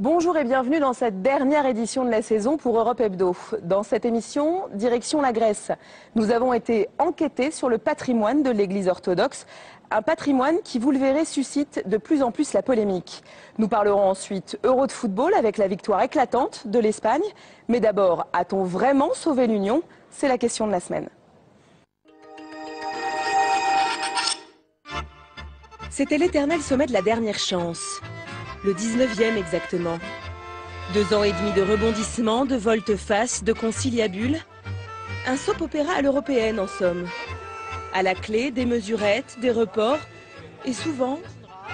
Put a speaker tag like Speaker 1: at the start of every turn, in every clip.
Speaker 1: Bonjour et bienvenue dans cette dernière édition de la saison pour Europe Hebdo. Dans cette émission, direction la Grèce. Nous avons été enquêtés sur le patrimoine de l'Église orthodoxe. Un patrimoine qui, vous le verrez, suscite de plus en plus la polémique. Nous parlerons ensuite Euro de football avec la victoire éclatante de l'Espagne. Mais d'abord, a-t-on vraiment sauvé l'Union? C'est la question de la semaine. C'était l'éternel sommet de la dernière chance. Le 19e exactement. 2 ans et demi de rebondissements, de volte-face, de conciliabules. Un soap-opéra à l'européenne en somme. À la clé, des mesurettes, des reports et souvent,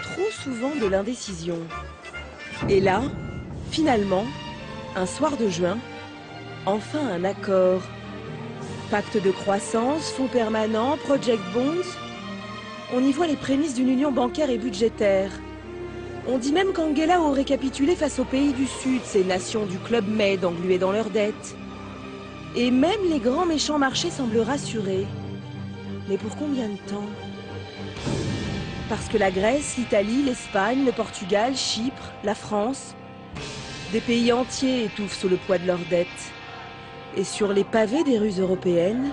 Speaker 1: trop souvent de l'indécision. Et là, finalement, un soir de juin, enfin un accord. Pacte de croissance, fonds permanents, project bonds. On y voit les prémices d'une union bancaire et budgétaire. On dit même qu'Angela aurait capitulé face aux pays du Sud, ces nations du Club Med engluées dans leurs dettes. Et même les grands méchants marchés semblent rassurés. Mais pour combien de temps? Parce que la Grèce, l'Italie, l'Espagne, le Portugal, Chypre, la France, des pays entiers étouffent sous le poids de leurs dettes. Et sur les pavés des rues européennes,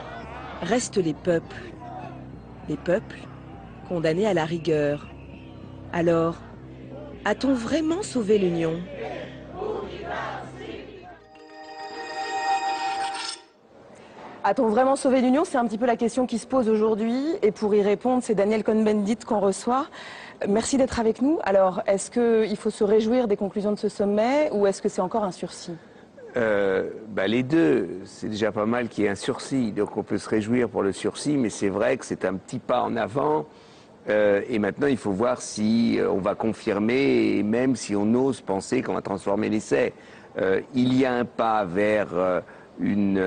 Speaker 1: restent les peuples. Les peuples condamnés à la rigueur. Alors, a-t-on vraiment sauvé l'Union? A-t-on vraiment sauvé l'Union? C'est un petit peu la question qui se pose aujourd'hui. Et pour y répondre, c'est Daniel Cohn-Bendit qu'on reçoit. Merci d'être avec nous. Alors, est-ce qu'il faut se réjouir des conclusions de ce sommet ou est-ce que c'est encore un sursis?
Speaker 2: Les deux, c'est déjà pas mal qu'il y ait un sursis. Donc on peut se réjouir pour le sursis, mais c'est vrai que c'est un petit pas en avant. Et maintenant, il faut voir si on va confirmer, et même si on ose penser qu'on va transformer l'essai. Il y a un pas vers une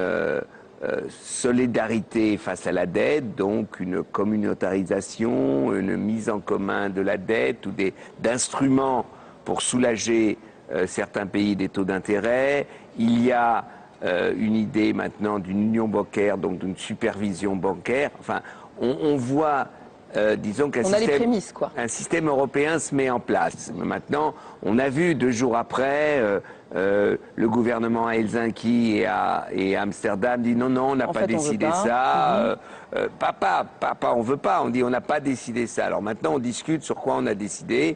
Speaker 2: solidarité face à la dette, donc une communautarisation, une mise en commun de la dette ou d'instruments pour soulager certains pays des taux d'intérêt. Il y a une idée maintenant d'une union bancaire, donc d'une supervision bancaire. Enfin, on voit... disons qu'un système européen se met en place. Maintenant, on a vu 2 jours après, le gouvernement à Helsinki et à Amsterdam dit non, on n'a pas décidé ça. Papa, on veut pas. On dit on n'a pas décidé ça. Alors maintenant, on discute sur quoi on a décidé.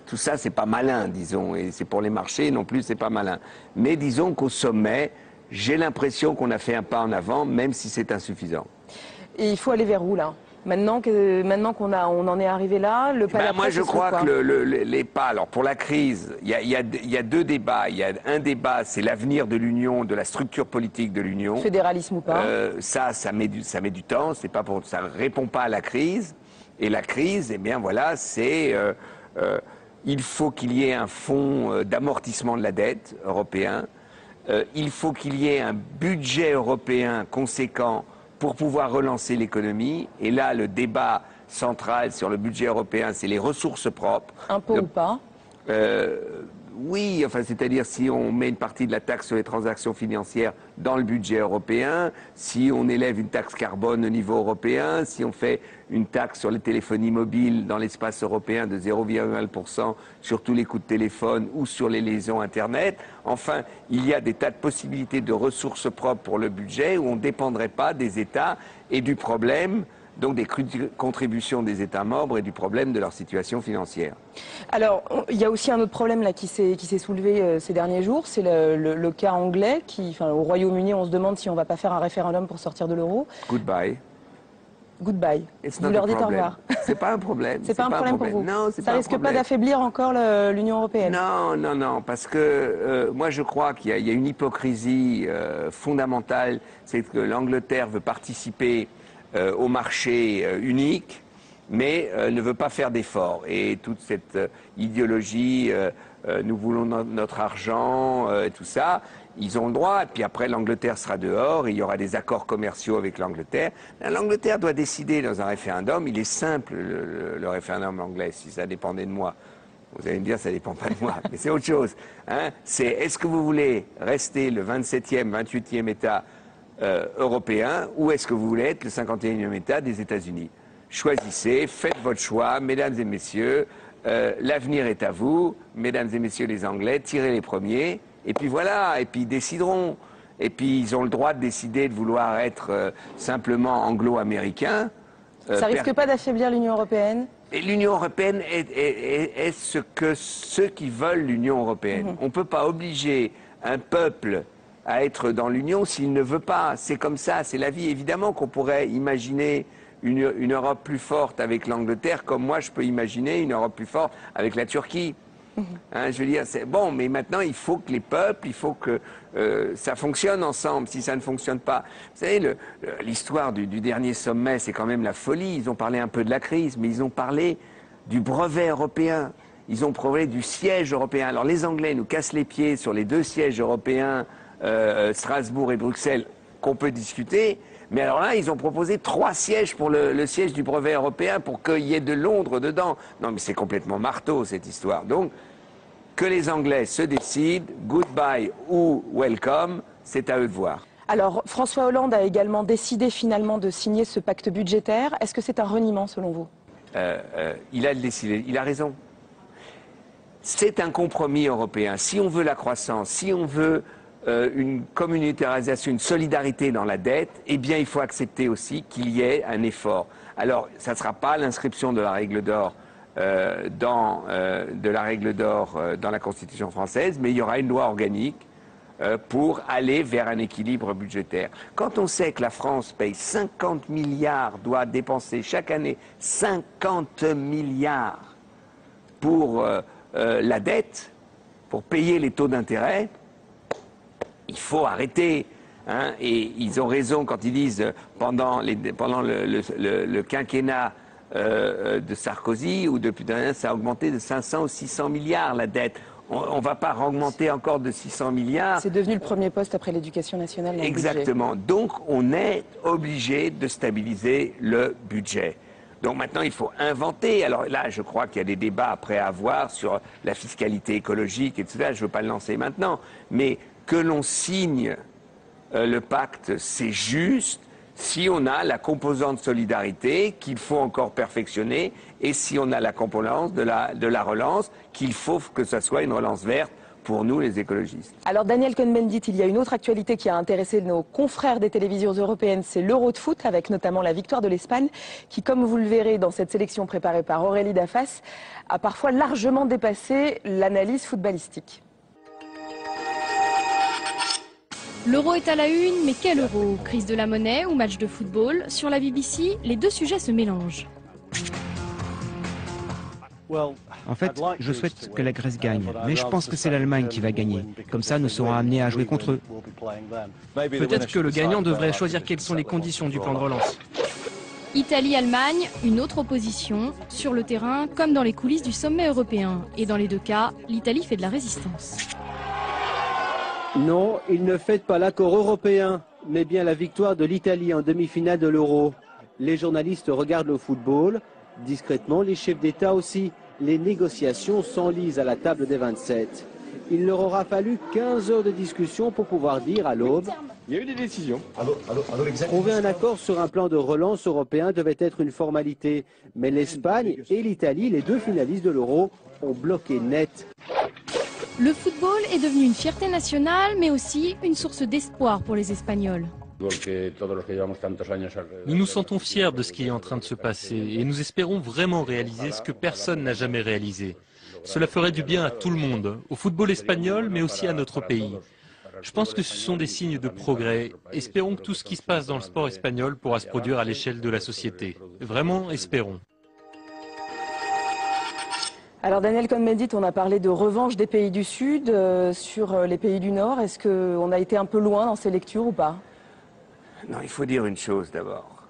Speaker 2: Tout ça, c'est pas malin, disons, et c'est pour les marchés non plus, c'est pas malin. Mais disons qu'au sommet, j'ai l'impression qu'on a fait un pas en avant, même si c'est insuffisant.
Speaker 1: Et il faut aller vers où là? Maintenant qu'on en est arrivé là, le pas d'après,
Speaker 2: moi je crois que les pas, alors pour la crise, il y a 2 débats. Il y a un débat, c'est l'avenir de l'Union, de la structure politique de l'Union.
Speaker 1: Fédéralisme ou pas?
Speaker 2: Ça met du temps, c'est pas pour, ça ne répond pas à la crise. Et la crise, eh bien voilà, c'est... il faut qu'il y ait un fonds d'amortissement de la dette européen. Il faut qu'il y ait un budget européen conséquent pour pouvoir relancer l'économie. Et là, le débat central sur le budget européen, c'est les ressources propres.
Speaker 1: Impôt ou pas?
Speaker 2: Oui, enfin, c'est-à-dire si on met une partie de la taxe sur les transactions financières dans le budget européen, si on élève une taxe carbone au niveau européen, si on fait une taxe sur les téléphonies mobiles dans l'espace européen de 0,1% sur tous les coups de téléphone ou sur les liaisons Internet. Enfin, il y a des tas de possibilités de ressources propres pour le budget où on ne dépendrait pas des États et du problème, donc des contributions des États membres et du problème de leur situation financière.
Speaker 1: Alors, il y a aussi un autre problème là qui s'est soulevé ces derniers jours, c'est le cas anglais. Au Royaume-Uni, on se demande si on ne va pas faire un référendum pour sortir de l'euro.
Speaker 2: Goodbye.
Speaker 1: Goodbye. Vous leur dites au revoir.
Speaker 2: C'est pas un problème.
Speaker 1: C'est pas un problème pour vous.
Speaker 2: Non, c'est
Speaker 1: ça
Speaker 2: pas
Speaker 1: risque
Speaker 2: un problème.
Speaker 1: pas d'affaiblir encore l'Union européenne.
Speaker 2: Non, parce que moi je crois qu'il y a une hypocrisie fondamentale, c'est que l'Angleterre veut participer au marché unique, mais ne veut pas faire d'efforts. Et toute cette idéologie, nous voulons notre argent, tout ça, ils ont le droit. Et puis après, l'Angleterre sera dehors, et il y aura des accords commerciaux avec l'Angleterre. L'Angleterre doit décider dans un référendum. Il est simple, le référendum anglais, si ça dépendait de moi. Vous allez me dire, ça ne dépend pas de moi, mais c'est autre chose. C'est est-ce que vous voulez rester le 27e, 28e État européen, ou est-ce que vous voulez être le 51e État des États-Unis? Choisissez, faites votre choix, mesdames et messieurs. l'avenir est à vous, mesdames et messieurs les Anglais, tirez les premiers, et puis voilà, et puis ils décideront. Et puis ils ont le droit de décider de vouloir être simplement anglo-américains.
Speaker 3: Ça risque pas d'affaiblir l'Union européenne?
Speaker 2: Et l'Union européenne est ce que ceux qui veulent l'Union européenne. On ne peut pas obliger un peuple à être dans l'Union s'il ne veut pas. C'est comme ça, c'est la vie. Évidemment qu'on pourrait imaginer une Europe plus forte avec l'Angleterre, comme moi je peux imaginer une Europe plus forte avec la Turquie. Hein, je veux dire, c'est bon, mais maintenant il faut que les peuples, il faut que ça fonctionne ensemble. Si ça ne fonctionne pas, vous savez, l'histoire du dernier sommet, c'est quand même la folie. Ils ont parlé un peu de la crise, mais ils ont parlé du brevet européen. Ils ont parlé du siège européen. Alors les Anglais nous cassent les pieds sur les 2 sièges européens, Strasbourg et Bruxelles, qu'on peut discuter. Mais alors là, ils ont proposé 3 sièges pour le siège du brevet européen pour qu'il y ait de Londres dedans. Non, mais c'est complètement marteau, cette histoire. Donc, que les Anglais se décident, goodbye ou welcome, c'est à eux de voir.
Speaker 3: Alors, François Hollande a également décidé finalement de signer ce pacte budgétaire. Est-ce que c'est un reniement, selon vous?
Speaker 2: Il a décidé, il a raison. C'est un compromis européen. Si on veut la croissance, si on veut une communautarisation, une solidarité dans la dette, eh bien il faut accepter aussi qu'il y ait un effort. Alors, ça ne sera pas l'inscription de la règle d'or dans la Constitution française, mais il y aura une loi organique pour aller vers un équilibre budgétaire. Quand on sait que la France paye 50 milliards, doit dépenser chaque année 50 milliards pour la dette, pour payer les taux d'intérêt, il faut arrêter. Hein, et ils ont raison quand ils disent pendant le quinquennat de Sarkozy ou depuis d'un an, ça a augmenté de 500 ou 600 milliards la dette. On ne va pas augmenter encore de 600 milliards.
Speaker 3: C'est devenu le premier poste après l'éducation nationale dans le budget.
Speaker 2: Exactement. Donc on est obligé de stabiliser le budget. Donc maintenant, il faut inventer. Alors là, je crois qu'il y a des débats après à avoir sur la fiscalité écologique, etc. Je ne veux pas le lancer maintenant. Mais que l'on signe le pacte, c'est juste si on a la composante solidarité qu'il faut encore perfectionner et si on a la composante de la relance qu'il faut que ce soit une relance verte pour nous les écologistes.
Speaker 3: Alors Daniel Cohn-Bendit, il y a une autre actualité qui a intéressé nos confrères des télévisions européennes, c'est l'Euro de foot avec notamment la victoire de l'Espagne qui, comme vous le verrez dans cette sélection préparée par Aurélie Dafas, a parfois largement dépassé l'analyse footballistique.
Speaker 4: L'euro est à la une, mais quel euro? Crise de la monnaie ou match de football? Sur la BBC, les deux sujets se mélangent.
Speaker 5: En fait, je souhaite que la Grèce gagne, mais je pense que c'est l'Allemagne qui va gagner. Comme ça, nous serons amenés à jouer contre eux.
Speaker 6: Peut-être que le gagnant devrait choisir quelles sont les conditions du plan de relance.
Speaker 4: Italie-Allemagne, une autre opposition, sur le terrain comme dans les coulisses du sommet européen. Et dans les deux cas, l'Italie fait de la résistance.
Speaker 7: Non, il ne fête pas l'accord européen, mais bien la victoire de l'Italie en demi-finale de l'Euro. Les journalistes regardent le football, discrètement les chefs d'État aussi. Les négociations s'enlisent à la table des 27. Il leur aura fallu 15 heures de discussion pour pouvoir dire à l'aube.
Speaker 8: Il y a eu des décisions.
Speaker 7: Trouver un accord sur un plan de relance européen devait être une formalité. Mais l'Espagne et l'Italie, les deux finalistes de l'Euro, ont bloqué net.
Speaker 4: Le football est devenu une fierté nationale, mais aussi une source d'espoir pour les Espagnols.
Speaker 6: Nous nous sentons fiers de ce qui est en train de se passer et nous espérons vraiment réaliser ce que personne n'a jamais réalisé. Cela ferait du bien à tout le monde, au football espagnol, mais aussi à notre pays. Je pense que ce sont des signes de progrès. Espérons que tout ce qui se passe dans le sport espagnol pourra se produire à l'échelle de la société. Vraiment, espérons.
Speaker 3: Alors Daniel Cohn-Bendit, on a parlé de revanche des pays du Sud sur les pays du Nord. Est-ce qu'on a été un peu loin dans ces lectures ou pas?
Speaker 2: Non, il faut dire une chose d'abord.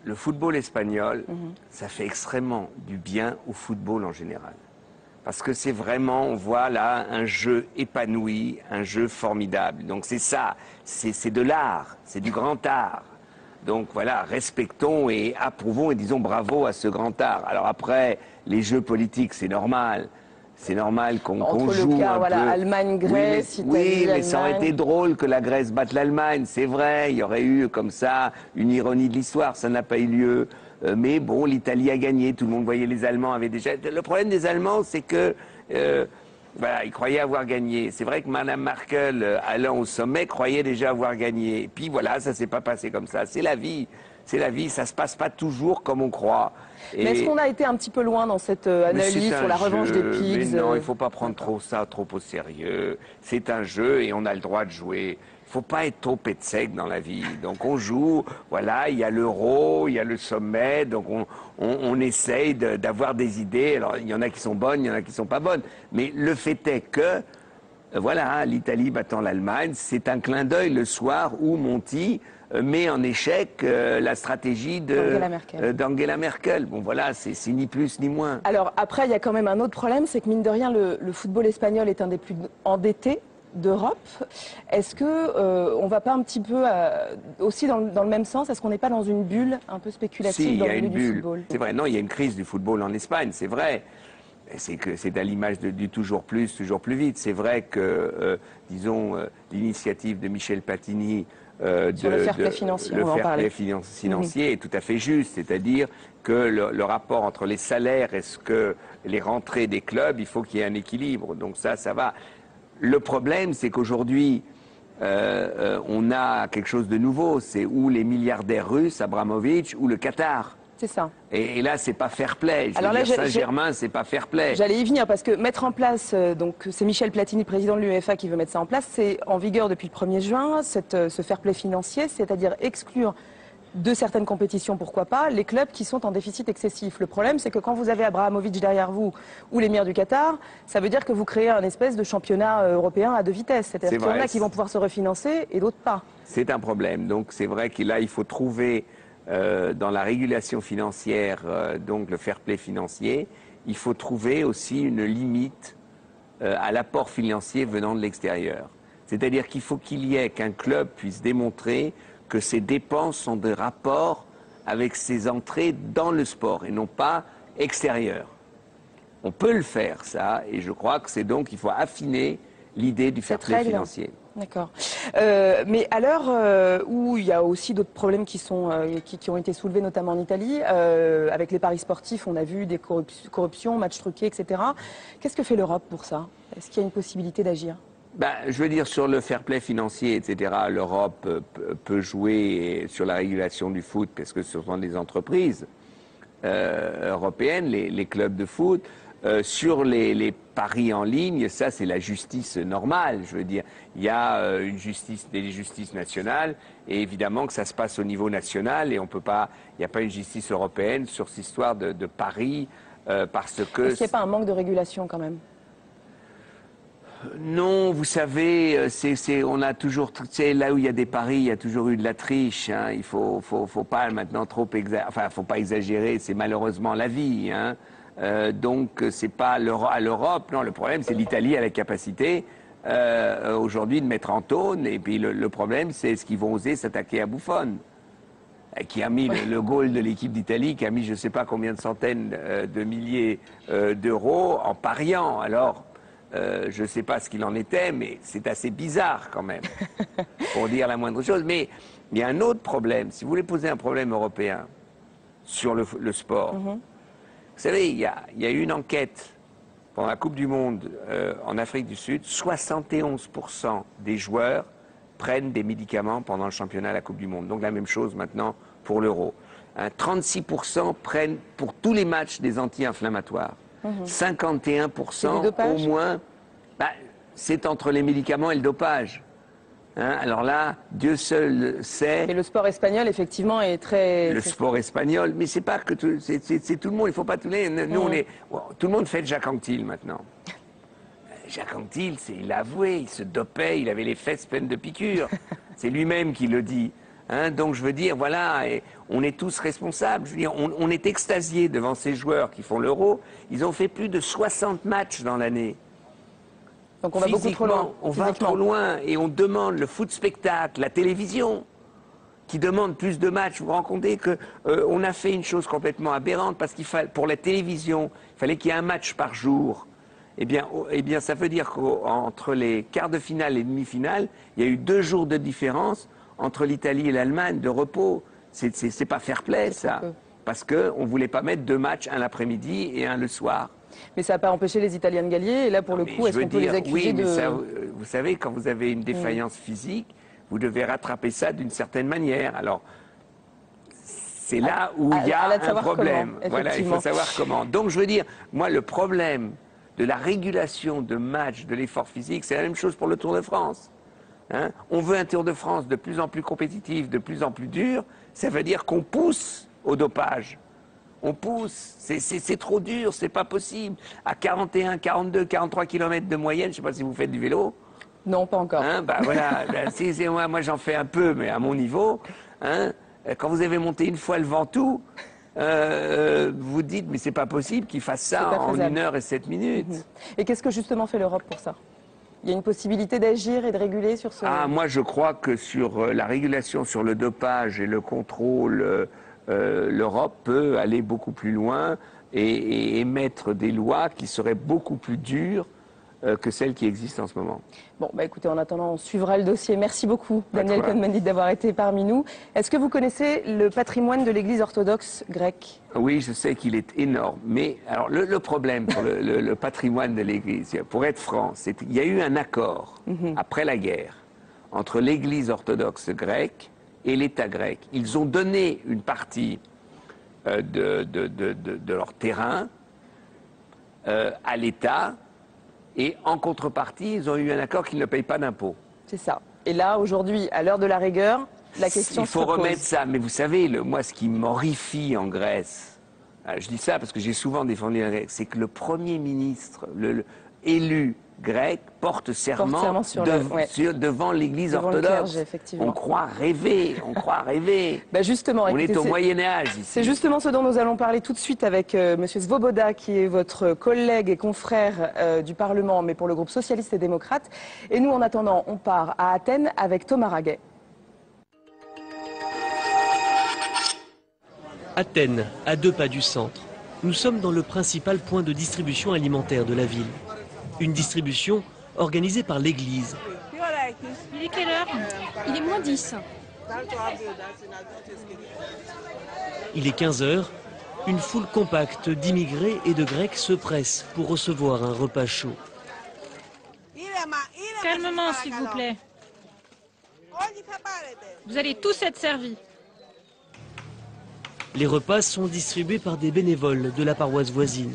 Speaker 2: Le football espagnol, ça fait extrêmement du bien au football en général. Parce que c'est vraiment, on voit là un jeu épanoui, un jeu formidable. Donc c'est ça, c'est de l'art, c'est du grand art. Donc voilà, respectons et approuvons et disons bravo à ce grand art. Alors après, les jeux politiques, c'est normal. C'est normal qu'on joue
Speaker 3: le cas,
Speaker 2: un
Speaker 3: voilà,
Speaker 2: peu.
Speaker 3: Allemagne-Grèce,
Speaker 2: oui,
Speaker 3: Italie,
Speaker 2: mais ça aurait été drôle que la Grèce batte l'Allemagne, c'est vrai. Il y aurait eu comme ça une ironie de l'histoire, ça n'a pas eu lieu. mais bon, l'Italie a gagné. Tout le monde voyait les Allemands avaient déjà. Le problème des Allemands, c'est que voilà, ils croyaient avoir gagné. C'est vrai que Mme Merkel, allant au sommet, croyait déjà avoir gagné. Et puis voilà, ça s'est pas passé comme ça. C'est la vie. C'est la vie. Ça se passe pas toujours comme on croit.
Speaker 3: Mais est-ce qu'on a été un petit peu loin dans cette analyse sur la revanche des Pigs?
Speaker 2: Mais non, il ne faut pas prendre ça trop au sérieux. C'est un jeu et on a le droit de jouer. Il ne faut pas être trop pet sec dans la vie. Donc on joue, voilà, il y a l'Euro, il y a le sommet, donc on essaye d'avoir des idées. Alors il y en a qui sont bonnes, il y en a qui ne sont pas bonnes. Mais le fait est que, voilà, l'Italie battant l'Allemagne, c'est un clin d'œil le soir où Monti met en échec la stratégie d'Angela Merkel. Bon voilà, c'est ni plus ni moins.
Speaker 3: Alors après, il y a quand même un autre problème, c'est que mine de rien, le football espagnol est un des plus endettés d'Europe. Est-ce que on va pas un petit peu aussi dans le même sens? Est-ce qu'on n'est pas dans une bulle un peu spéculative dans le milieu du football?
Speaker 2: C'est vrai, non, il y a une crise du football en Espagne, c'est vrai. C'est à l'image du toujours plus vite. C'est vrai que, disons, l'initiative de Michel Platini
Speaker 3: sur le fair play financier,
Speaker 2: le fair play financier est tout à fait juste, c'est-à-dire que le rapport entre les salaires et ce que les rentrées des clubs, il faut qu'il y ait un équilibre. Donc ça va. Le problème, c'est qu'aujourd'hui, on a quelque chose de nouveau. C'est ou les milliardaires russes, Abramovich, ou le Qatar.
Speaker 3: C'est ça.
Speaker 2: Et là, c'est pas fair play.
Speaker 3: Alors là,
Speaker 2: Saint-Germain, c'est pas fair play.
Speaker 3: J'allais y venir parce que mettre en place, donc c'est Michel Platini, président de l'UEFA, qui veut mettre ça en place. C'est en vigueur depuis le 1er juin, ce fair play financier, c'est-à-dire exclure de certaines compétitions, pourquoi pas, les clubs qui sont en déficit excessif. Le problème, c'est que quand vous avez Abramovich derrière vous ou l'émir du Qatar, ça veut dire que vous créez un espèce de championnat européen à deux vitesses. C'est-à-dire qu'il y en a qui vont pouvoir se refinancer et d'autres pas.
Speaker 2: C'est un problème. Donc c'est vrai que là, il faut trouver dans la régulation financière, donc le fair play financier, il faut trouver aussi une limite à l'apport financier venant de l'extérieur. C'est-à-dire qu'il faut qu'un club puisse démontrer que ses dépenses sont de rapport avec ses entrées dans le sport et non pas extérieures. On peut le faire, ça, et je crois que c'est donc qu'il faut affiner l'idée du fair play financier.
Speaker 3: D'accord. Mais à l'heure où il y a aussi d'autres problèmes qui ont été soulevés, notamment en Italie, avec les paris sportifs, on a vu des corruptions, matchs truqués, etc. Qu'est-ce que fait l'Europe pour ça? Est-ce qu'il y a une possibilité d'agir?
Speaker 2: Je veux dire, sur le fair play financier, etc., l'Europe peut jouer sur la régulation du foot, parce que ce sont des entreprises européennes, les clubs de foot. Sur les paris en ligne, ça c'est la justice normale. Je veux dire, il y a des justices nationales, et évidemment que ça se passe au niveau national, et il n'y a pas une justice européenne sur cette histoire de paris, parce que...
Speaker 3: Est-ce qu'il n'y a pas un manque de régulation quand même?
Speaker 2: Non, vous savez, on a toujours, là où il y a des paris, il y a toujours eu de la triche. Hein. Il faut pas maintenant trop faut pas exagérer. C'est malheureusement la vie. Hein. Donc c'est pas à l'Europe. Non, le problème c'est l'Italie a la capacité aujourd'hui de mettre en tôle. Et puis le problème c'est est-ce qu'ils vont oser s'attaquer à Buffon, qui a mis le goal de l'équipe d'Italie, qui a mis je ne sais pas combien de centaines de milliers d'euros en pariant. Alors je ne sais pas ce qu'il en était, mais c'est assez bizarre quand même, pour dire la moindre chose. Mais il y a un autre problème. Si vous voulez poser un problème européen sur le sport, vous savez, il y a eu une enquête pendant la Coupe du Monde en Afrique du Sud. 71% des joueurs prennent des médicaments pendant le championnat à la Coupe du Monde. Donc la même chose maintenant pour l'Euro. 36% prennent pour tous les matchs des anti-inflammatoires. 51% au moins, c'est entre les médicaments et le dopage. Hein, alors là, Dieu seul sait.
Speaker 3: Et le sport espagnol, effectivement, est très...
Speaker 2: Le sport espagnol, mais c'est pas que c'est tout le monde, il faut pas tout les... Nous, tout le monde fait de Jacques Anquetil maintenant. Jacques Anquetil, il l'a avoué, il se dopait, il avait les fesses pleines de piqûres. C'est lui-même qui le dit. Hein, donc je veux dire, voilà, et on est tous responsables. Je veux dire, on est extasiés devant ces joueurs qui font l'Euro. Ils ont fait plus de 60 matchs dans l'année.
Speaker 3: Donc on va beaucoup trop loin.
Speaker 2: On va trop loin et on demande le foot spectacle, la télévision, qui demande plus de matchs. Vous vous rendez compte que on a fait une chose complètement aberrante parce qu'il fallait, pour la télévision, il fallait qu'il y ait un match par jour. Eh bien, ça veut dire qu'entre les quarts de finale et demi-finale, il y a eu 2 jours de différence entre l'Italie et l'Allemagne de repos. C'est pas fair play, ça. parce qu'on ne voulait pas mettre 2 matchs, un l'après-midi et un le soir.
Speaker 3: Mais ça n'a pas empêché les Italiens de gagner. Et là, pour le coup, est-ce qu'on peut les accuser de...
Speaker 2: Ça, vous savez, quand vous avez une défaillance physique, vous devez rattraper ça d'une certaine manière. Alors, c'est là où il y a un problème. Voilà, il faut savoir comment. Donc, je veux dire, moi, le problème de la régulation de matchs, de l'effort physique, c'est la même chose pour le Tour de France. Hein? On veut un Tour de France de plus en plus compétitif, de plus en plus dur. Ça veut dire qu'on pousse au dopage. On pousse. C'est trop dur, c'est pas possible. À 41, 42, 43 km de moyenne, je ne sais pas si vous faites du vélo.
Speaker 3: Non, pas encore.
Speaker 2: Hein, bah voilà, moi j'en fais un peu, mais à mon niveau. Hein, quand vous avez monté une fois le Ventoux, vous dites, mais c'est pas possible qu'il fasse ça en 1 heure et 7 minutes.
Speaker 3: Et qu'est-ce que justement fait l'Europe pour ça? Il y a une possibilité d'agir et de réguler sur ce...
Speaker 2: Moi je crois que sur la régulation sur le dopage et le contrôle, l'Europe peut aller beaucoup plus loin et émettre des lois qui seraient beaucoup plus dures que celles qui existent en ce moment.
Speaker 3: Bon, bah écoutez, en attendant, on suivra le dossier. Merci beaucoup, Daniel Cohn-Bendit, d'avoir été parmi nous. Est-ce que vous connaissez le patrimoine de l'Église orthodoxe grecque?
Speaker 2: Oui, je sais qu'il est énorme. Mais alors, le problème pour le patrimoine de l'Église, pour être franc, c'est qu'il y a eu un accord après la guerre entre l'Église orthodoxe grecque et l'État grec. Ils ont donné une partie de leur terrain à l'État. Et en contrepartie, ils ont eu un accord qu'ils ne payent pas d'impôts.
Speaker 3: C'est ça. Et là, aujourd'hui, à l'heure de la rigueur, la question se pose.
Speaker 2: Il faut remettre ça. Mais vous savez, moi, ce qui m'horrifie en Grèce, je dis ça parce que j'ai souvent défendu la Grèce, c'est que le Premier ministre, élu grec, porte serment devant l'Église orthodoxe. On croit rêver, on croit rêver.
Speaker 3: Bah justement,
Speaker 2: on est au Moyen-Âge ici.
Speaker 3: C'est justement ce dont nous allons parler tout de suite avec Monsieur Svoboda, qui est votre collègue et confrère du Parlement, mais pour le groupe socialiste et démocrate. Et nous, en attendant, on part à Athènes avec Thomas Raguet.
Speaker 8: Athènes, à 2 pas du centre. Nous sommes dans le principal point de distribution alimentaire de la ville. Une distribution organisée par l'Église.
Speaker 4: Il est quelle heure? Il est moins 10.
Speaker 8: Il est 15 h. Une foule compacte d'immigrés et de Grecs se presse pour recevoir un repas chaud.
Speaker 4: Calmement, s'il vous plaît. Vous allez tous être servis.
Speaker 8: Les repas sont distribués par des bénévoles de la paroisse voisine.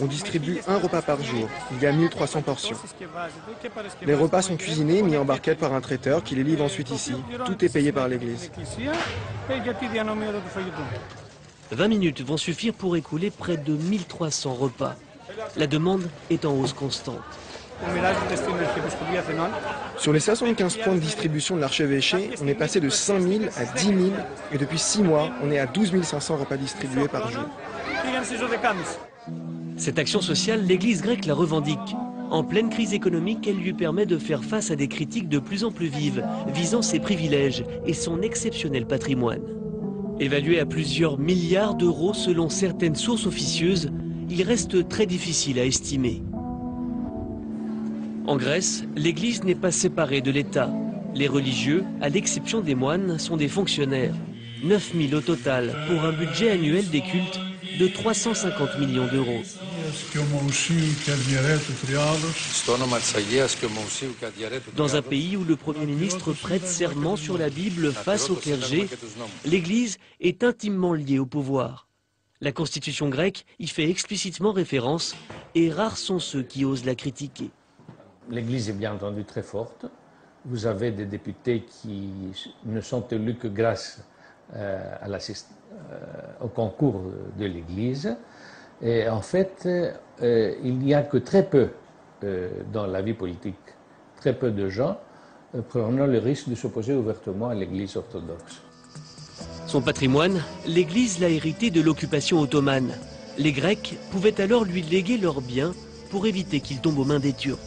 Speaker 9: On distribue un repas par jour. Il y a 1300 portions. Les repas sont cuisinés, mis en barquette par un traiteur qui les livre ensuite ici. Tout est payé par l'Église.
Speaker 8: 20 minutes vont suffire pour écouler près de 1300 repas. La demande est en hausse constante.
Speaker 9: Sur les 515 points de distribution de l'archevêché, on est passé de 5000 à 10 000 et depuis 6 mois, on est à 12 500 repas distribués par jour.
Speaker 8: Cette action sociale, l'Église grecque la revendique. En pleine crise économique, elle lui permet de faire face à des critiques de plus en plus vives, visant ses privilèges et son exceptionnel patrimoine. Évalué à plusieurs milliards d'euros selon certaines sources officieuses, il reste très difficile à estimer. En Grèce, l'Église n'est pas séparée de l'État. Les religieux, à l'exception des moines, sont des fonctionnaires. 9 000 au total, pour un budget annuel des cultes de 350 millions d'euros. Dans un pays où le Premier ministre prête serment sur la Bible face au clergé, l'Église est intimement liée au pouvoir. La Constitution grecque y fait explicitement référence et rares sont ceux qui osent la critiquer.
Speaker 10: L'Église est bien entendu très forte. Vous avez des députés qui ne sont élus que grâce au concours de l'Église. Et en fait, il n'y a que très peu dans la vie politique, très peu de gens prenant le risque de s'opposer ouvertement à l'Église orthodoxe.
Speaker 8: Son patrimoine, l'Église l'a hérité de l'occupation ottomane. Les Grecs pouvaient alors lui léguer leurs biens pour éviter qu'il tombe aux mains des Turcs.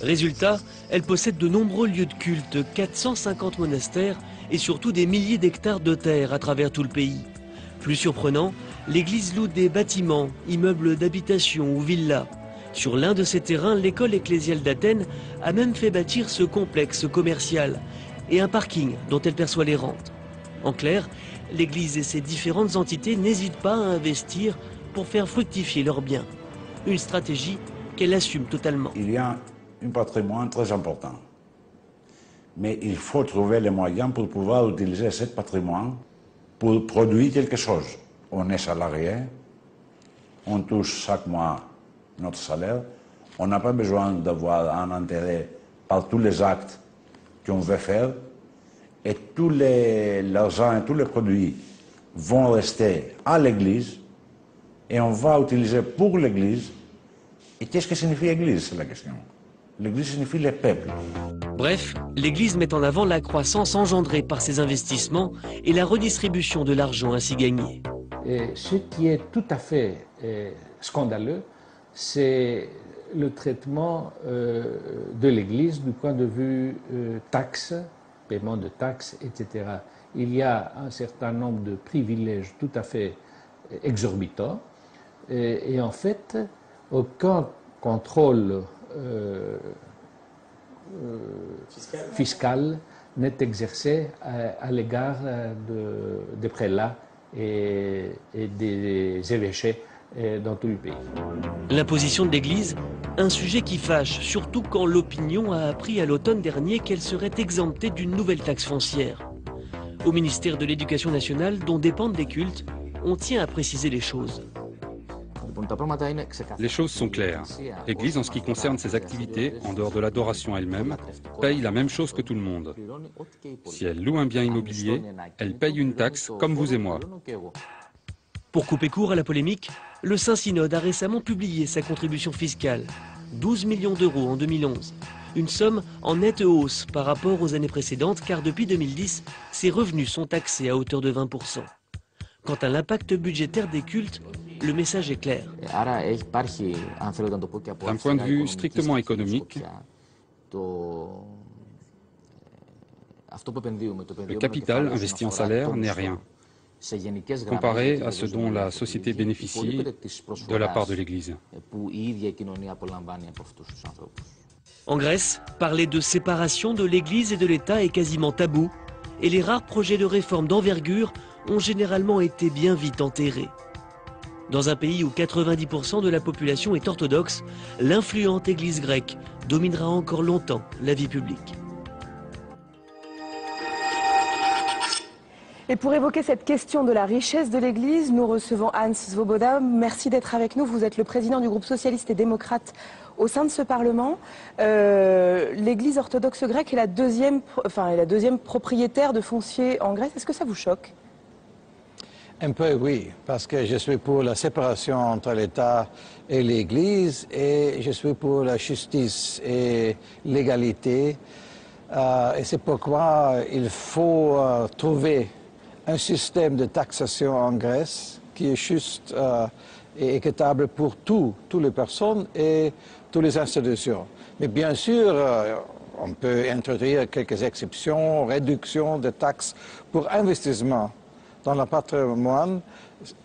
Speaker 8: Résultat, elle possède de nombreux lieux de culte, 450 monastères et surtout des milliers d'hectares de terre à travers tout le pays. Plus surprenant, l'église loue des bâtiments, immeubles d'habitation ou villas. Sur l'un de ces terrains, l'école ecclésiale d'Athènes a même fait bâtir ce complexe commercial et un parking dont elle perçoit les rentes. En clair, l'Église et ses différentes entités n'hésitent pas à investir pour faire fructifier leurs biens. Une stratégie qu'elle assume totalement.
Speaker 11: Il y a un patrimoine très important. Mais il faut trouver les moyens pour pouvoir utiliser ce patrimoine pour produire quelque chose. On est salarié, on touche chaque mois notre salaire, on n'a pas besoin d'avoir un intérêt par tous les actes qu'on veut faire, et tout l'argent et tous les produits vont rester à l'Église, et on va utiliser pour l'Église. Et qu'est-ce que signifie l'Église, c'est la question. L'Église signifie le peuple.
Speaker 8: Bref, l'Église met en avant la croissance engendrée par ces investissements et la redistribution de l'argent ainsi gagné.
Speaker 10: Et ce qui est tout à fait scandaleux, c'est le traitement de l'Église du point de vue taxes, paiement de taxes, etc. Il y a un certain nombre de privilèges tout à fait exorbitants et en fait, aucun contrôle fiscal n'est exercé à l'égard des prélats et des évêchés dans tout le pays.
Speaker 8: L'imposition de l'Église, un sujet qui fâche, surtout quand l'opinion a appris à l'automne dernier qu'elle serait exemptée d'une nouvelle taxe foncière. Au ministère de l'Éducation nationale, dont dépendent les cultes, on tient à préciser les choses.
Speaker 12: Les choses sont claires. L'Église, en ce qui concerne ses activités, en dehors de l'adoration elle-même, paye la même chose que tout le monde. Si elle loue un bien immobilier, elle paye une taxe comme vous et moi.
Speaker 8: Pour couper court à la polémique, le Saint-Synode a récemment publié sa contribution fiscale, 12 millions d'euros en 2011. Une somme en nette hausse par rapport aux années précédentes, car depuis 2010, ses revenus sont taxés à hauteur de 20%. Quant à l'impact budgétaire des cultes, le message est clair.
Speaker 12: D'un point de vue strictement économique, le capital investi en salaire n'est rien, comparé à ce dont la société bénéficie de la part de l'Église.
Speaker 8: En Grèce, parler de séparation de l'Église et de l'État est quasiment tabou, et les rares projets de réforme d'envergure ont généralement été bien vite enterrés. Dans un pays où 90% de la population est orthodoxe, l'influente Église grecque dominera encore longtemps la vie publique.
Speaker 3: Et pour évoquer cette question de la richesse de l'Église, nous recevons Hans Svoboda. Merci d'être avec nous. Vous êtes le président du groupe socialiste et démocrate au sein de ce Parlement. L'Église orthodoxe grecque est la deuxième propriétaire de foncier en Grèce. Est-ce que ça vous choque ?
Speaker 13: Un peu oui, parce que je suis pour la séparation entre l'État et l'Église et je suis pour la justice et l'égalité. Et c'est pourquoi il faut trouver un système de taxation en Grèce qui est juste et équitable pour toutes les personnes et toutes les institutions. Mais bien sûr, on peut introduire quelques exceptions, réductions de taxes pour investissement dans le patrimoine.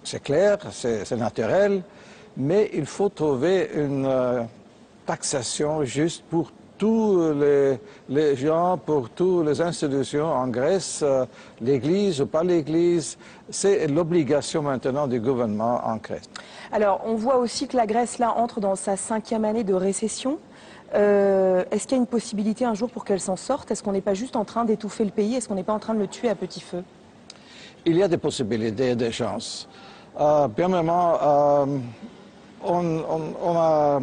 Speaker 13: C'est clair, c'est naturel, mais il faut trouver une taxation juste pour tous les gens, pour toutes les institutions en Grèce, l'Église ou pas l'Église. C'est l'obligation maintenant du gouvernement en Grèce.
Speaker 3: Alors, on voit aussi que la Grèce, là, entre dans sa 5e année de récession. Est-ce qu'il y a une possibilité un jour pour qu'elle s'en sorte? Est-ce qu'on n'est pas juste en train d'étouffer le pays? Est-ce qu'on n'est pas en train de le tuer à petit feu?
Speaker 13: Il y a des possibilités, des chances. Premièrement, on a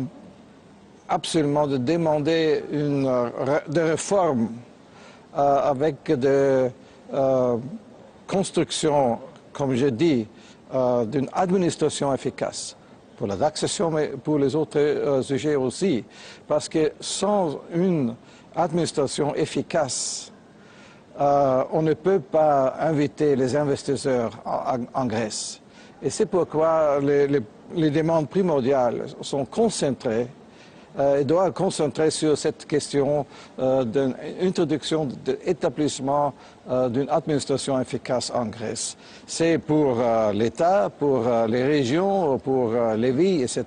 Speaker 13: absolument de demander des réformes avec des constructions, comme je dis, d'une administration efficace pour la taxation, mais pour les autres sujets aussi. Parce que sans une administration efficace, on ne peut pas inviter les investisseurs en Grèce. Et c'est pourquoi les demandes primordiales sont concentrées et doivent concentrer sur cette question d'introduction, d'établissement d'une administration efficace en Grèce. C'est pour l'État, pour les régions, pour les villes, etc.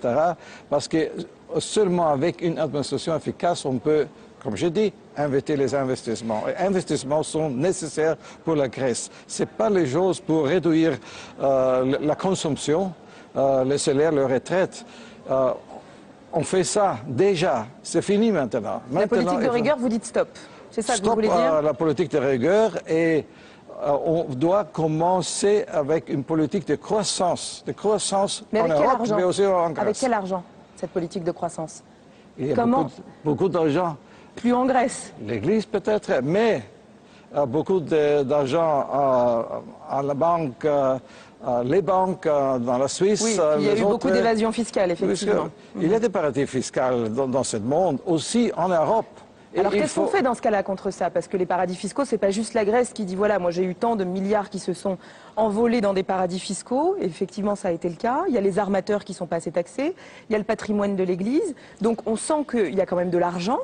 Speaker 13: Parce que seulement avec une administration efficace, on peut, comme je dis, inviter les investissements. Et investissements sont nécessaires pour la Grèce. Ce n'est pas les choses pour réduire la consommation, les salaires, les retraites. On fait ça déjà. C'est fini maintenant.
Speaker 3: La politique de rigueur, vous dites stop. C'est ça que vous voulez dire?
Speaker 13: Stop la politique de rigueur et on doit commencer avec une politique de croissance en Europe, mais aussi en Grèce.
Speaker 3: Avec quel argent, cette politique de croissance?
Speaker 13: Il y a beaucoup d'argent.
Speaker 3: Plus en Grèce?
Speaker 13: L'Église peut-être, mais beaucoup d'argent à la banque, les banques dans la Suisse.
Speaker 3: Oui, il y a eu beaucoup d'évasion fiscale, effectivement.
Speaker 13: Il y a des paradis fiscaux dans ce monde, aussi en Europe.
Speaker 3: Alors qu'est-ce qu'on fait dans ce cas-là contre ça? Parce que les paradis fiscaux, c'est pas juste la Grèce qui dit voilà, moi j'ai eu tant de milliards qui se sont envolés dans des paradis fiscaux. Et effectivement, ça a été le cas. Il y a les armateurs qui sont pas assez taxés. Il y a le patrimoine de l'Église. Donc on sent qu'il y a quand même de l'argent.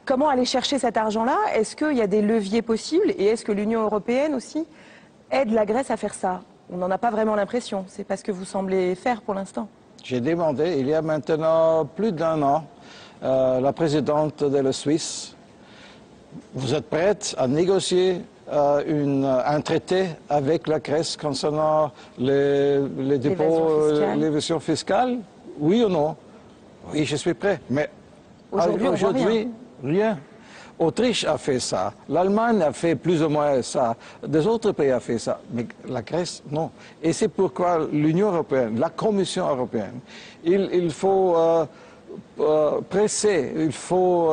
Speaker 3: Comment aller chercher cet argent-là? Est-ce qu'il y a des leviers possibles? Et est-ce que l'Union européenne aussi aide la Grèce à faire ça? On n'en a pas vraiment l'impression. C'est pas ce que vous semblez faire pour l'instant.
Speaker 13: J'ai demandé, il y a maintenant plus d'1 an, la présidente de la Suisse, vous êtes prête à négocier un traité avec la Grèce concernant les dépôts, l'évasion fiscale? Oui ou non? Oui, je suis prêt. Mais aujourd'hui, rien. Autriche a fait ça, l'Allemagne a fait plus ou moins ça, des autres pays ont fait ça, mais la Grèce, non. Et c'est pourquoi l'Union européenne, la Commission européenne, il faut presser, il faut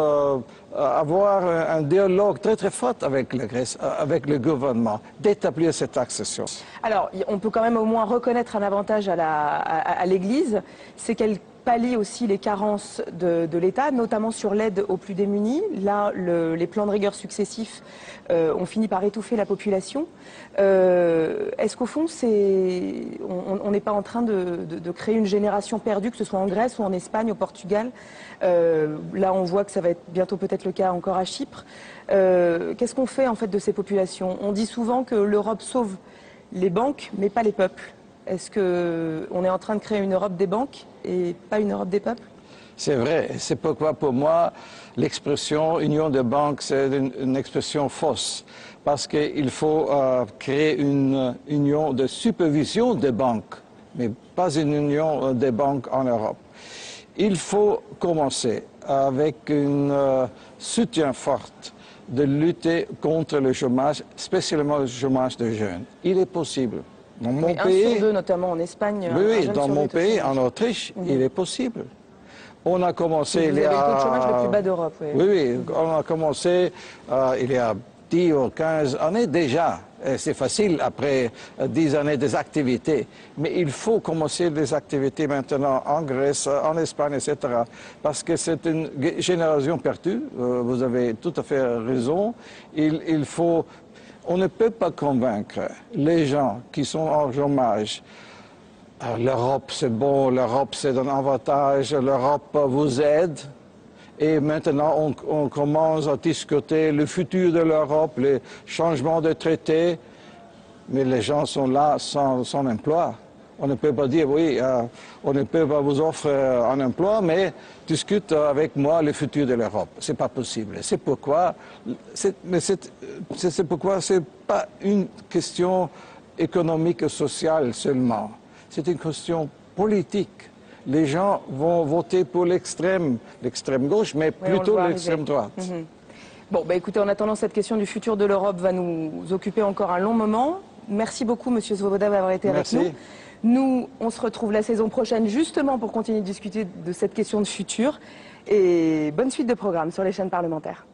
Speaker 13: avoir un dialogue très très fort avec la Grèce, avec le gouvernement, d'établir cette accession.
Speaker 3: Alors, on peut quand même au moins reconnaître un avantage à l'Église, c'est qu'elle pallie aussi les carences de l'État, notamment sur l'aide aux plus démunis. Là, les plans de rigueur successifs ont fini par étouffer la population. Est-ce qu'au fond, on n'est pas en train de créer une génération perdue, que ce soit en Grèce ou en Espagne, au Portugal? Là, on voit que ça va être bientôt peut-être le cas encore à Chypre. Qu'est-ce qu'on fait en fait de ces populations? On dit souvent que l'Europe sauve les banques, mais pas les peuples. Est-ce qu'on est en train de créer une Europe des banques et pas une Europe des peuples?
Speaker 13: C'est vrai. C'est pourquoi, pour moi, l'expression union des banques, c'est une expression fausse. Parce qu'il faut créer une union de supervision des banques, mais pas une union des banques en Europe. Il faut commencer avec un soutien fort de lutter contre le chômage, spécialement le chômage des jeunes. Il est possible. Dans mon pays,
Speaker 3: 1 sur 2, notamment en Espagne.
Speaker 13: Oui, dans mon pays, en Autriche, il est possible. On a commencé...
Speaker 3: Vous avez le taux de chômage le plus bas d'Europe.
Speaker 13: Oui, oui, on a commencé il y a 10 ou 15 années déjà. C'est facile après 10 années des activités. Mais il faut commencer des activités maintenant en Grèce, en Espagne, etc. Parce que c'est une génération perdue. Vous avez tout à fait raison. Il faut... On ne peut pas convaincre les gens qui sont en chômage. L'Europe, c'est bon, l'Europe, c'est un avantage, l'Europe vous aide. Et maintenant, on commence à discuter le futur de l'Europe, les changements de traités. Mais les gens sont là sans emploi. On ne peut pas dire, oui, on ne peut pas vous offrir un emploi, mais discute avec moi le futur de l'Europe. C'est pas possible. C'est pourquoi c'est pas une question économique et sociale seulement. C'est une question politique. Les gens vont voter pour l'extrême gauche, mais plutôt l'extrême droite.
Speaker 3: Bon, bah écoutez, en attendant, cette question du futur de l'Europe va nous occuper encore un long moment. Merci beaucoup, Monsieur Svoboda, d'avoir été avec nous. Nous, on se retrouve la saison prochaine justement pour continuer de discuter de cette question de futur. Et bonne suite de programme sur les chaînes parlementaires.